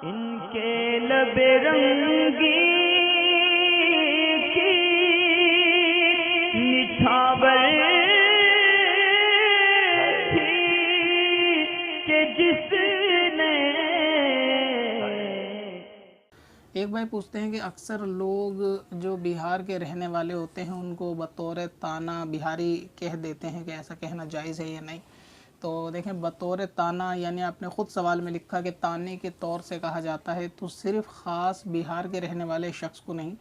ان کے لب رنگی کی نچھاور تھی کہ جس نے ایک بھائی پوچھتے ہیں کہ اکثر لوگ جو بہار کے رہنے والے ہوتے ہیں ان کو بطور تانا بہاری کہہ دیتے ہیں کہ ایسا کہنا جائز ہے یا نہیں. تو دیکھیں بطور تانا یعنی آپ نے خود سوال میں لکھا کہ تانے کے طور سے کہا جاتا ہے، تو صرف خاص بہار کے رہنے والے شخص کو نہیں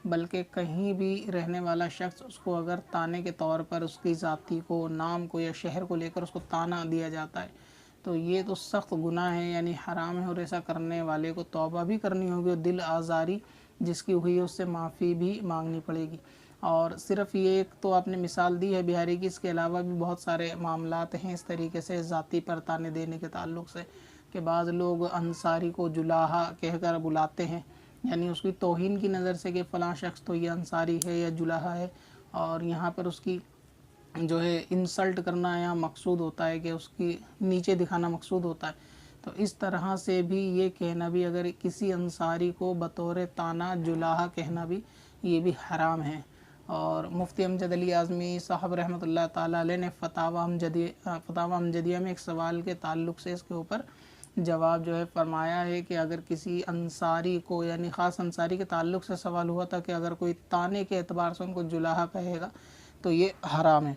بلکہ کہیں بھی رہنے والا شخص اس کو اگر تانے کے طور پر اس کی ذاتی کو، نام کو یا شہر کو لے کر اس کو تانا دیا جاتا ہے تو یہ تو سخت گناہ ہے، یعنی حرام ہے، اور ایسا کرنے والے کو توبہ بھی کرنی ہوگی اور دل آزاری جس کی ہوئی ہے اس سے معافی بھی مانگنی پڑے گی. اور صرف یہ ایک تو آپ نے مثال دی ہے بہاری کی، اس کے علاوہ بھی بہت سارے معاملات ہیں اس طریقے سے ذاتی پر تانے دینے کے تعلق سے کہ بعض لوگ انصاری کو جلاہا کہہ کر بلاتے ہیں، یعنی اس کی توہین کی نظر سے کہ فلاں شخص تو یہ انصاری ہے یا جلاہا ہے، اور یہاں پر اس کی جو ہے انسلٹ کرنا یا مقصود ہوتا ہے کہ اس کی نیچے دکھانا مقصود ہوتا ہے. تو اس طرح سے بھی یہ کہنا بھی اگر کسی انصاری کو بطور تانا جلاہا کہنا بھی یہ بھی حرام ہے. اور مفتی امجد علی اعظمی صاحب رحمۃ اللہ تعالیٰ علیہ نے فتاوی امجدیہ میں ایک سوال کے تعلق سے اس کے اوپر جواب جو ہے فرمایا ہے کہ اگر کسی انصاری کو، یعنی خاص انصاری کے تعلق سے سوال ہوا تھا کہ اگر کوئی تانے کے اعتبار سے ان کو جلاہا کہے گا تو یہ حرام ہے.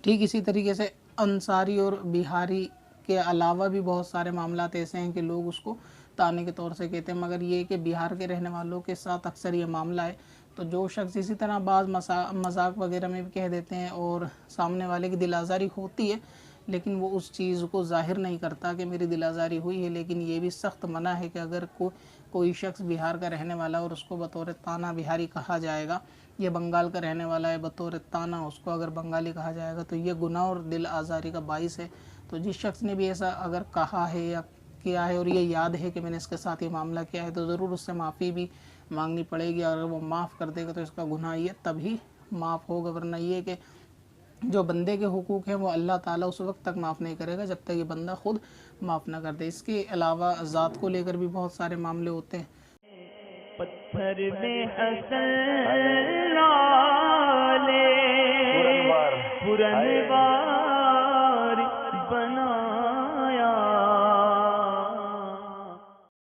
ٹھیک اسی طریقے سے انصاری اور بہاری کے علاوہ بھی بہت سارے معاملات ایسے ہیں کہ لوگ اس کو تانے کے طور سے کہتے ہیں، مگر یہ کہ بہار کے رہنے والوں کے ساتھ اکثر یہ معاملہ ہے. تو جو شخص اسی طرح بعض مذاق وغیرہ میں بھی کہہ دیتے ہیں اور سامنے والے کی دل آزاری ہوتی ہے لیکن وہ اس چیز کو ظاہر نہیں کرتا کہ میری دل آزاری ہوئی ہے، لیکن یہ بھی سخت منع ہے کہ اگر کوئی شخص بہار کا رہنے والا اور اس کو بطور تانا بہاری کہا جائے گا، یہ بنگال کا رہنے والا ہے بطور تانا اس کو اگر بنگالی کہا جائے گا تو یہ گناہ اور دل آزاری کا باعث ہے. تو جس شخص نے بھی ایسا اگر کہا ہے یا کیا ہے اور یہ یاد ہے کہ میں نے اس کے ساتھ یہ معاملہ کیا ہے تو ضرور اس سے معافی بھی مانگنی پڑے گی، اور اگر وہ معاف کر دے گا تو اس کا گناہ یہ تبھی معاف ہوگا، ورنہ یہ کہ جو بندے کے حقوق ہیں وہ اللہ تعالیٰ اس وقت تک معاف نہیں کرے گا جب تک یہ بندہ خود معاف نہ کر دے. اس کے علاوہ ذات کو لے کر بھی بہت سارے معاملے ہوتے ہیں. پتھر میں حسن لالے پرنوار